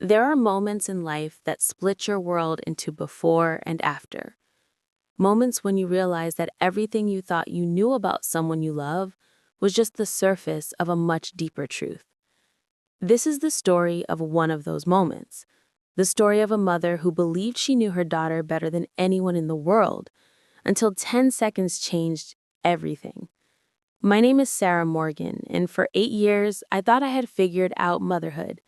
There are moments in life that split your world into before and after. Moments when you realize that everything you thought you knew about someone you love was just the surface of a much deeper truth. This is the story of one of those moments. The story of a mother who believed she knew her daughter better than anyone in the world, until 10 seconds changed everything. My name is Sarah Morgan, and for 8 years, I thought I had figured out motherhood.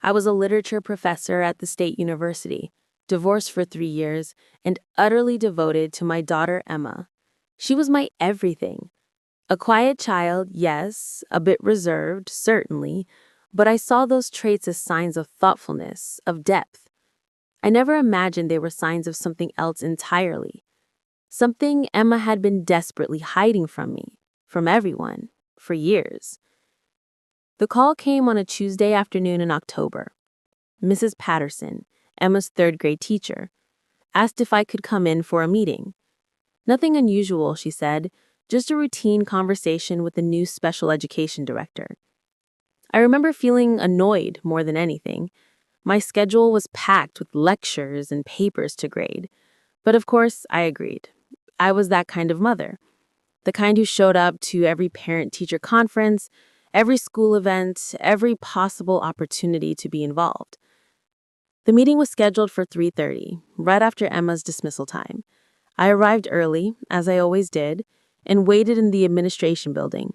I was a literature professor at the State University, divorced for 3 years, and utterly devoted to my daughter Emma. She was my everything. A quiet child, yes, a bit reserved, certainly, but I saw those traits as signs of thoughtfulness, of depth. I never imagined they were signs of something else entirely. Something Emma had been desperately hiding from me, from everyone, for years. The call came on a Tuesday afternoon in October. Mrs. Patterson, Emma's third-grade teacher, asked if I could come in for a meeting. Nothing unusual, she said, just a routine conversation with the new special education director. I remember feeling annoyed more than anything. My schedule was packed with lectures and papers to grade. But of course, I agreed. I was that kind of mother. The kind who showed up to every parent-teacher conference, every school event, every possible opportunity to be involved. The meeting was scheduled for 3:30, right after Emma's dismissal time. I arrived early, as I always did, and waited in the administration building.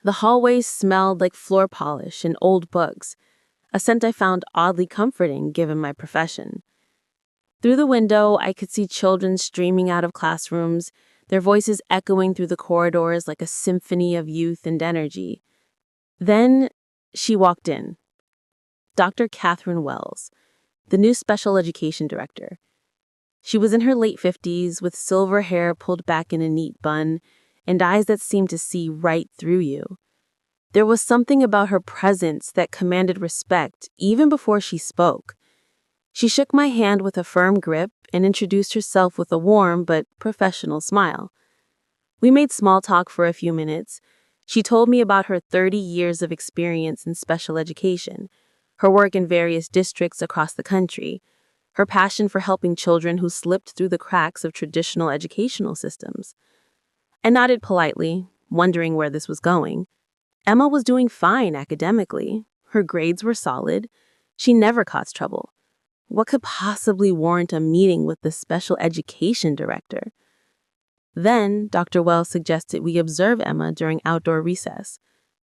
The hallways smelled like floor polish and old books, a scent I found oddly comforting given my profession. Through the window, I could see children streaming out of classrooms, their voices echoing through the corridors like a symphony of youth and energy. Then she walked in. Dr. Catherine Wells, the new special education director. She was in her late 50s with silver hair pulled back in a neat bun and eyes that seemed to see right through you. There was something about her presence that commanded respect even before she spoke. She shook my hand with a firm grip and introduced herself with a warm but professional smile. We made small talk for a few minutes. She told me about her 30 years of experience in special education, her work in various districts across the country, her passion for helping children who slipped through the cracks of traditional educational systems. I nodded politely, wondering where this was going. Emma was doing fine academically. Her grades were solid. She never caused trouble. What could possibly warrant a meeting with the special education director? Then, Dr. Wells suggested we observe Emma during outdoor recess.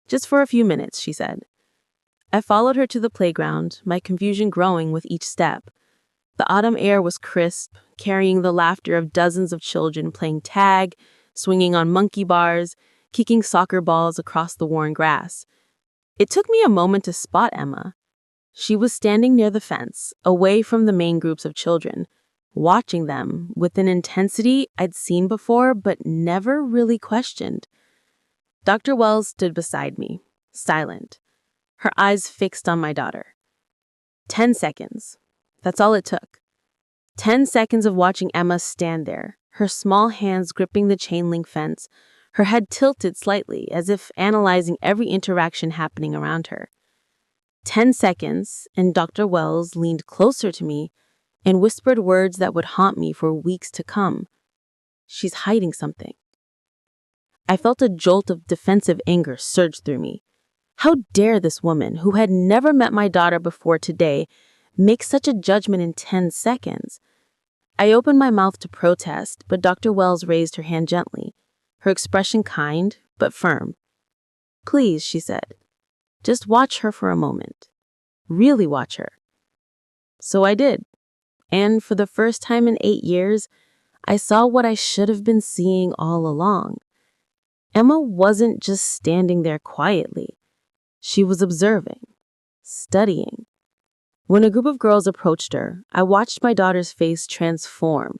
Just for a few minutes, she said. I followed her to the playground, my confusion growing with each step. The autumn air was crisp, carrying the laughter of dozens of children playing tag, swinging on monkey bars, kicking soccer balls across the worn grass. It took me a moment to spot Emma. She was standing near the fence, away from the main groups of children, watching them with an intensity I'd seen before but never really questioned. Dr. Wells stood beside me, silent, her eyes fixed on my daughter. 10 seconds. That's all it took. 10 seconds of watching Emma stand there, her small hands gripping the chain link fence, her head tilted slightly as if analyzing every interaction happening around her. 10 seconds, and Dr. Wells leaned closer to me and whispered words that would haunt me for weeks to come. She's hiding something. I felt a jolt of defensive anger surge through me. How dare this woman, who had never met my daughter before today, make such a judgment in 10 seconds? I opened my mouth to protest, but Dr. Wells raised her hand gently, her expression kind but firm. Please, she said. Just watch her for a moment. Really watch her. So I did. And for the first time in 8 years, I saw what I should have been seeing all along. Emma wasn't just standing there quietly. She was observing, studying. When a group of girls approached her, I watched my daughter's face transform.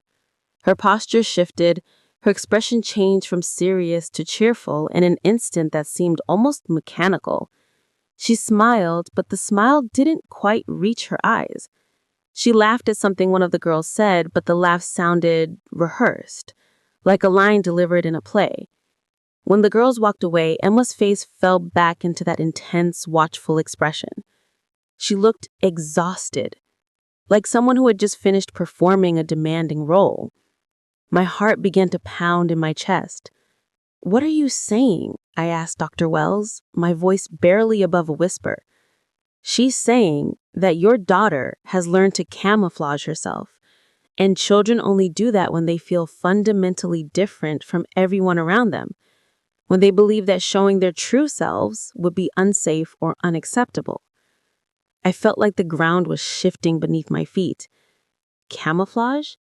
Her posture shifted, her expression changed from serious to cheerful in an instant that seemed almost mechanical. She smiled, but the smile didn't quite reach her eyes. She laughed at something one of the girls said, but the laugh sounded rehearsed, like a line delivered in a play. When the girls walked away, Emma's face fell back into that intense, watchful expression. She looked exhausted, like someone who had just finished performing a demanding role. My heart began to pound in my chest. "What are you saying?" I asked Dr. Wells, my voice barely above a whisper. "She's saying that your daughter has learned to camouflage herself, and children only do that when they feel fundamentally different from everyone around them, when they believe that showing their true selves would be unsafe or unacceptable." I felt like the ground was shifting beneath my feet. Camouflage?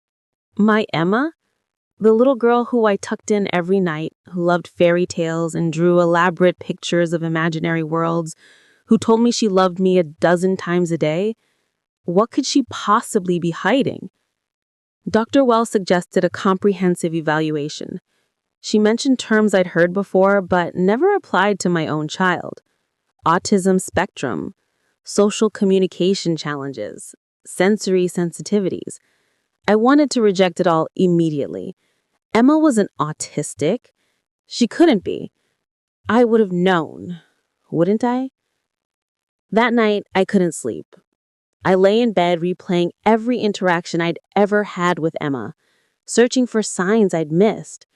My Emma? The little girl who I tucked in every night, who loved fairy tales and drew elaborate pictures of imaginary worlds, who told me she loved me a dozen times a day? What could she possibly be hiding? Dr. Wells suggested a comprehensive evaluation. She mentioned terms I'd heard before but never applied to my own child. Autism spectrum, social communication challenges, sensory sensitivities. I wanted to reject it all immediately. Emma wasn't autistic. She couldn't be. I would have known, wouldn't I? That night, I couldn't sleep. I lay in bed replaying every interaction I'd ever had with Emma, searching for signs I'd missed.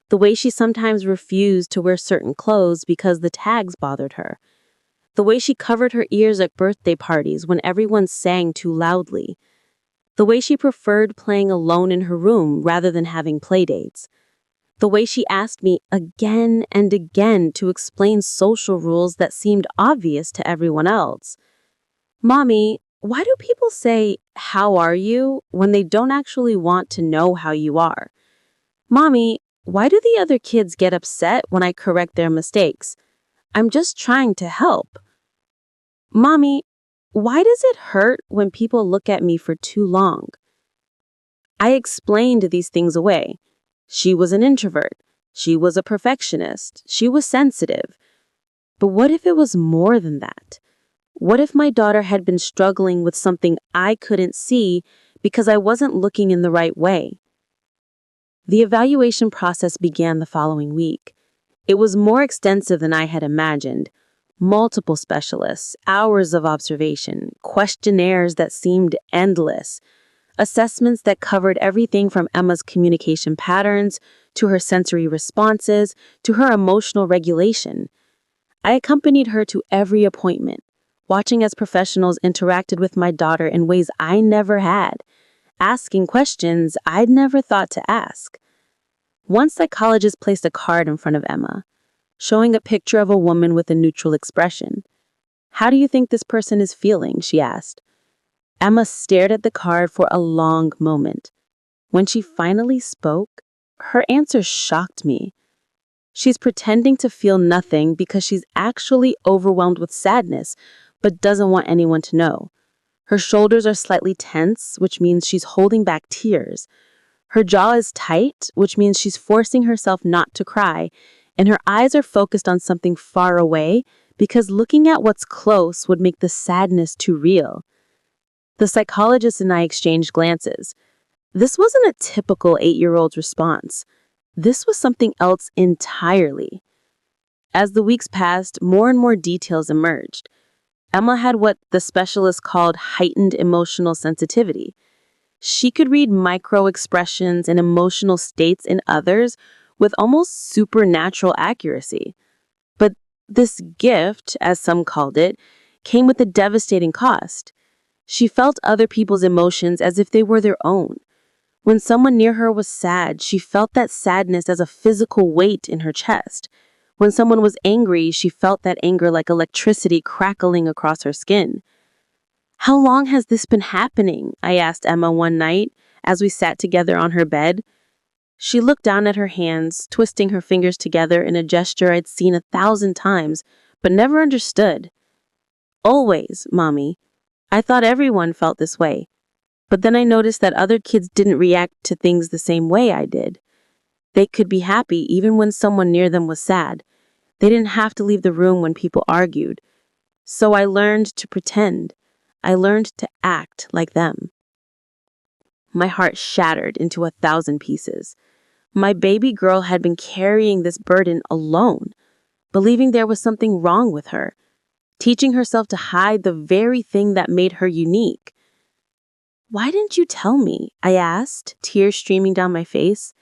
The way she sometimes refused to wear certain clothes because the tags bothered her. The way she covered her ears at birthday parties when everyone sang too loudly. The way she preferred playing alone in her room rather than having playdates. The way she asked me again and again to explain social rules that seemed obvious to everyone else. "Mommy, why do people say, 'How are you?' when they don't actually want to know how you are? Mommy, why do the other kids get upset when I correct their mistakes? I'm just trying to help. Mommy, why does it hurt when people look at me for too long?" I explained these things away. She was an introvert. She was a perfectionist. She was sensitive. But what if it was more than that? What if my daughter had been struggling with something I couldn't see because I wasn't looking in the right way? The evaluation process began the following week. It was more extensive than I had imagined. Multiple specialists, hours of observation, questionnaires that seemed endless, assessments that covered everything from Emma's communication patterns to her sensory responses to her emotional regulation. I accompanied her to every appointment, watching as professionals interacted with my daughter in ways I never had, asking questions I'd never thought to ask. One psychologist placed a card in front of Emma, showing a picture of a woman with a neutral expression. "How do you think this person is feeling?" she asked. Emma stared at the card for a long moment. When she finally spoke, her answer shocked me. "She's pretending to feel nothing because she's actually overwhelmed with sadness, but doesn't want anyone to know. Her shoulders are slightly tense, which means she's holding back tears. Her jaw is tight, which means she's forcing herself not to cry, and her eyes are focused on something far away because looking at what's close would make the sadness too real." The psychologist and I exchanged glances. This wasn't a typical 8-year-old's response. This was something else entirely. As the weeks passed, more and more details emerged. Emma had what the specialist called heightened emotional sensitivity. She could read micro expressions and emotional states in others with almost supernatural accuracy. But this gift, as some called it, came with a devastating cost. She felt other people's emotions as if they were their own. When someone near her was sad, she felt that sadness as a physical weight in her chest. When someone was angry, she felt that anger like electricity crackling across her skin. "How long has this been happening?" I asked Emma one night as we sat together on her bed. She looked down at her hands, twisting her fingers together in a gesture I'd seen 1,000 times, but never understood. "Always, Mommy. I thought everyone felt this way. But then I noticed that other kids didn't react to things the same way I did. They could be happy even when someone near them was sad. They didn't have to leave the room when people argued. So I learned to pretend. I learned to act like them." My heart shattered into 1,000 pieces. My baby girl had been carrying this burden alone, believing there was something wrong with her. teaching herself to hide the very thing that made her unique. "Why didn't you tell me?" I asked, tears streaming down my face.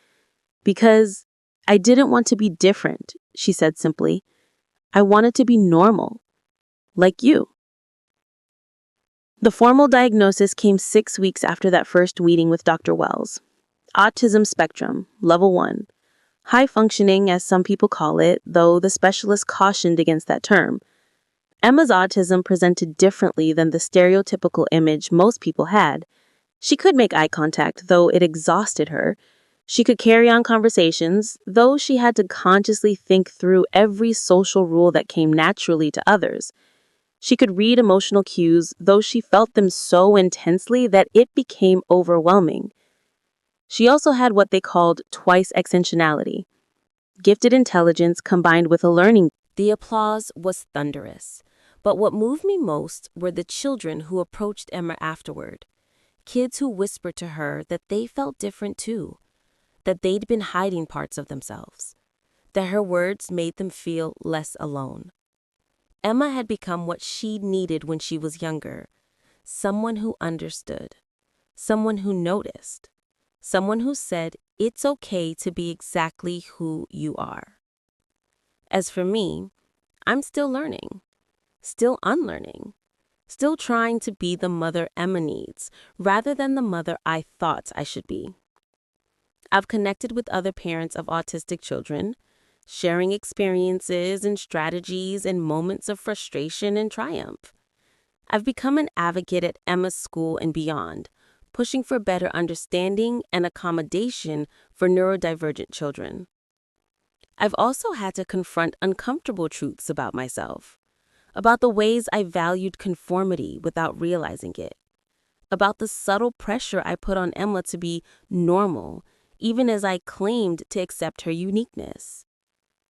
"Because I didn't want to be different," she said simply. "I wanted to be normal, like you." The formal diagnosis came 6 weeks after that first meeting with Dr. Wells. Autism spectrum, level 1. High functioning, as some people call it, though the specialist cautioned against that term. Emma's autism presented differently than the stereotypical image most people had. She could make eye contact, though it exhausted her. She could carry on conversations, though she had to consciously think through every social rule that came naturally to others. She could read emotional cues, though she felt them so intensely that it became overwhelming. She also had what they called twice extensionality, gifted intelligence combined with a learning. The applause was thunderous, but what moved me most were the children who approached Emma afterward. Kids who whispered to her that they felt different too, that they'd been hiding parts of themselves, that her words made them feel less alone. Emma had become what she needed when she was younger, someone who understood, someone who noticed, someone who said it's okay to be exactly who you are. As for me, I'm still learning, still unlearning, still trying to be the mother Emma needs rather than the mother I thought I should be. I've connected with other parents of autistic children, sharing experiences and strategies and moments of frustration and triumph. I've become an advocate at Emma's school and beyond, pushing for better understanding and accommodation for neurodivergent children. I've also had to confront uncomfortable truths about myself, about the ways I valued conformity without realizing it, about the subtle pressure I put on Emma to be normal, even as I claimed to accept her uniqueness,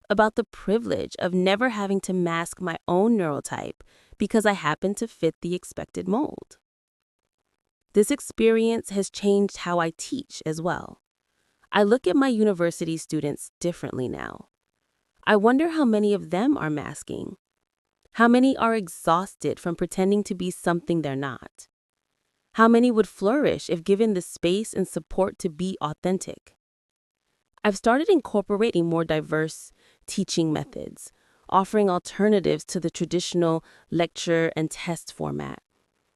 about the privilege of never having to mask my own neurotype because I happen to fit the expected mold. This experience has changed how I teach as well. I look at my university students differently now. I wonder how many of them are masking, how many are exhausted from pretending to be something they're not, how many would flourish if given the space and support to be authentic. I've started incorporating more diverse teaching methods, offering alternatives to the traditional lecture and test format,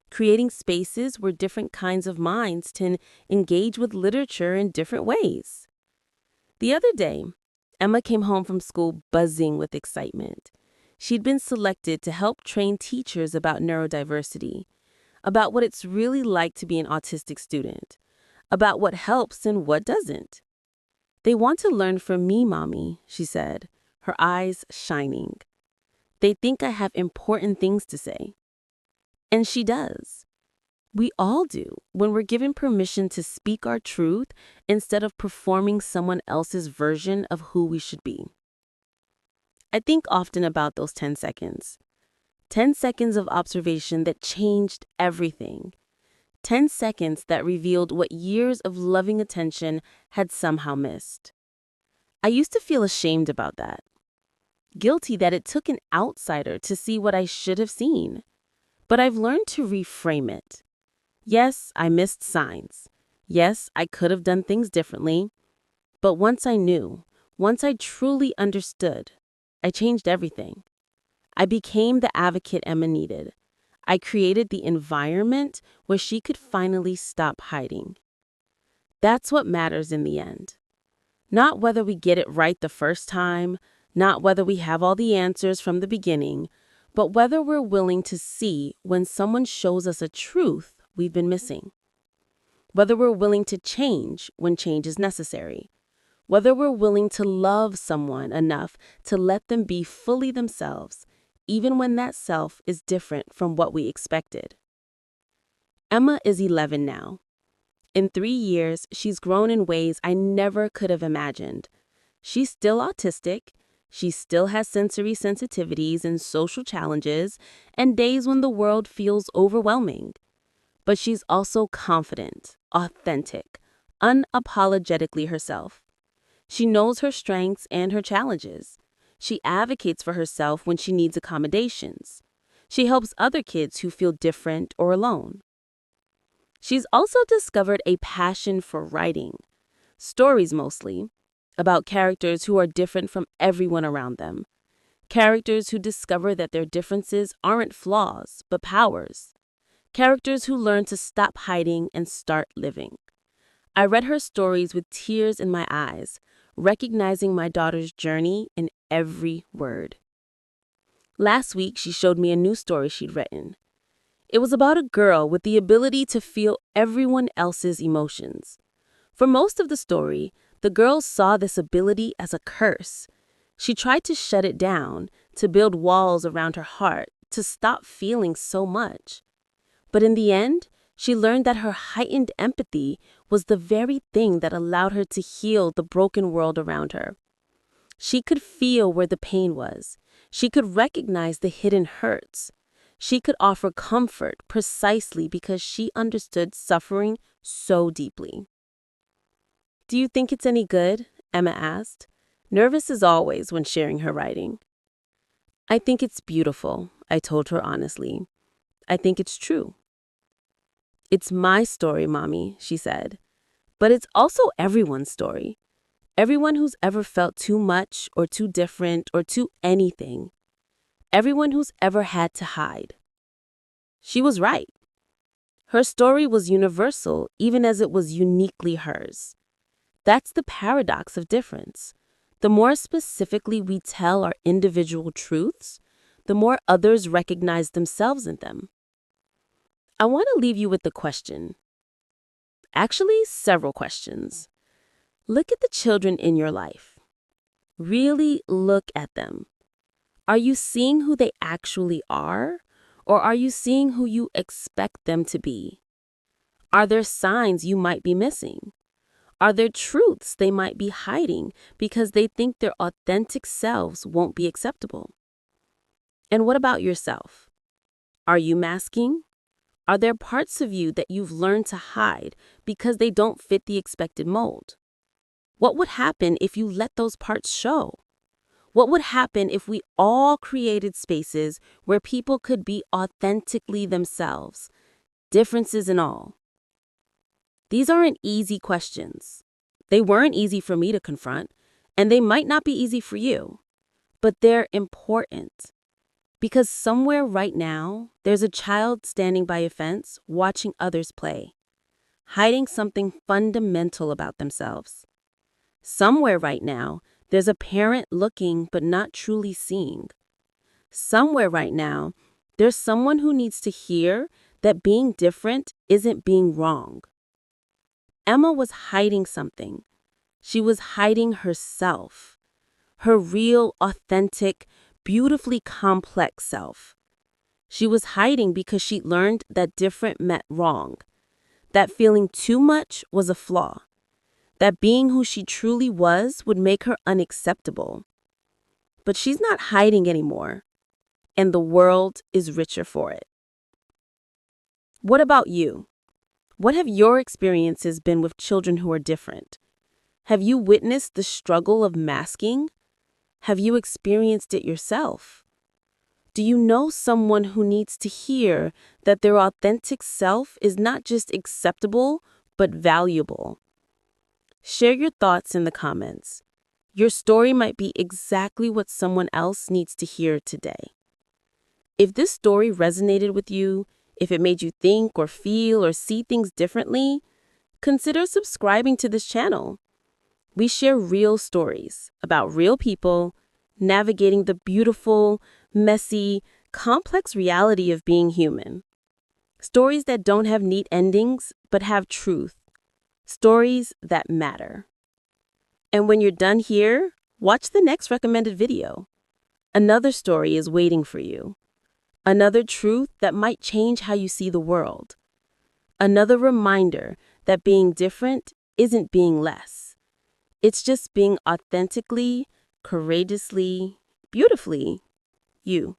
creating spaces where different kinds of minds can engage with literature in different ways. The other day, Emma came home from school buzzing with excitement. She'd been selected to help train teachers about neurodiversity, about what it's really like to be an autistic student, about what helps and what doesn't. "They want to learn from me, Mommy," she said, her eyes shining. "They think I have important things to say." And she does. We all do when we're given permission to speak our truth instead of performing someone else's version of who we should be. I think often about those 10 seconds. 10 seconds of observation that changed everything. 10 seconds that revealed what years of loving attention had somehow missed. I used to feel ashamed about that. Guilty that it took an outsider to see what I should have seen. But I've learned to reframe it. Yes, I missed signs. Yes, I could have done things differently. But once I knew, once I truly understood, I changed everything. I became the advocate Emma needed. I created the environment where she could finally stop hiding. That's what matters in the end. Not whether we get it right the first time, not whether we have all the answers from the beginning, but whether we're willing to see when someone shows us a truth we've been missing. Whether we're willing to change when change is necessary. Whether we're willing to love someone enough to let them be fully themselves, even when that self is different from what we expected. Emma is 11 now. In 3 years, she's grown in ways I never could have imagined. She's still autistic. She still has sensory sensitivities and social challenges and days when the world feels overwhelming. But she's also confident, authentic, unapologetically herself. She knows her strengths and her challenges. She advocates for herself when she needs accommodations. She helps other kids who feel different or alone. She's also discovered a passion for writing, stories mostly, about characters who are different from everyone around them. Characters who discover that their differences aren't flaws, but powers. Characters who learn to stop hiding and start living. I read her stories with tears in my eyes, recognizing my daughter's journey in every word. Last week, she showed me a new story she'd written. It was about a girl with the ability to feel everyone else's emotions. For most of the story, the girl saw this ability as a curse. She tried to shut it down, to build walls around her heart, to stop feeling so much. But in the end, she learned that her heightened empathy was the very thing that allowed her to heal the broken world around her. She could feel where the pain was. She could recognize the hidden hurts. She could offer comfort precisely because she understood suffering so deeply. "Do you think it's any good?" Emma asked, nervous as always when sharing her writing. "I think it's beautiful," I told her honestly. "I think it's true." "It's my story, Mommy," she said. "But it's also everyone's story. Everyone who's ever felt too much or too different or too anything. Everyone who's ever had to hide." She was right. Her story was universal, even as it was uniquely hers. That's the paradox of difference. The more specifically we tell our individual truths, the more others recognize themselves in them. I want to leave you with the question. Actually, several questions. Look at the children in your life. Really look at them. Are you seeing who they actually are, or are you seeing who you expect them to be? Are there signs you might be missing? Are there truths they might be hiding because they think their authentic selves won't be acceptable? And what about yourself? Are you masking? Are there parts of you that you've learned to hide because they don't fit the expected mold? What would happen if you let those parts show? What would happen if we all created spaces where people could be authentically themselves, differences and all? These aren't easy questions. They weren't easy for me to confront, and they might not be easy for you. But they're important. Because somewhere right now, there's a child standing by a fence watching others play, hiding something fundamental about themselves. Somewhere right now, there's a parent looking but not truly seeing. Somewhere right now, there's someone who needs to hear that being different isn't being wrong. Emma was hiding something. She was hiding herself, her real, authentic, beautifully complex self. She was hiding because she learned that different meant wrong, that feeling too much was a flaw, that being who she truly was would make her unacceptable. But she's not hiding anymore, and the world is richer for it. What about you? What have your experiences been with children who are different? Have you witnessed the struggle of masking? Have you experienced it yourself? Do you know someone who needs to hear that their authentic self is not just acceptable, but valuable? Share your thoughts in the comments. Your story might be exactly what someone else needs to hear today. If this story resonated with you, if it made you think or feel or see things differently, consider subscribing to this channel. We share real stories about real people navigating the beautiful, messy, complex reality of being human. Stories that don't have neat endings, but have truth. Stories that matter. And when you're done here, watch the next recommended video. Another story is waiting for you. Another truth that might change how you see the world. Another reminder that being different isn't being less. It's just being authentically, courageously, beautifully you.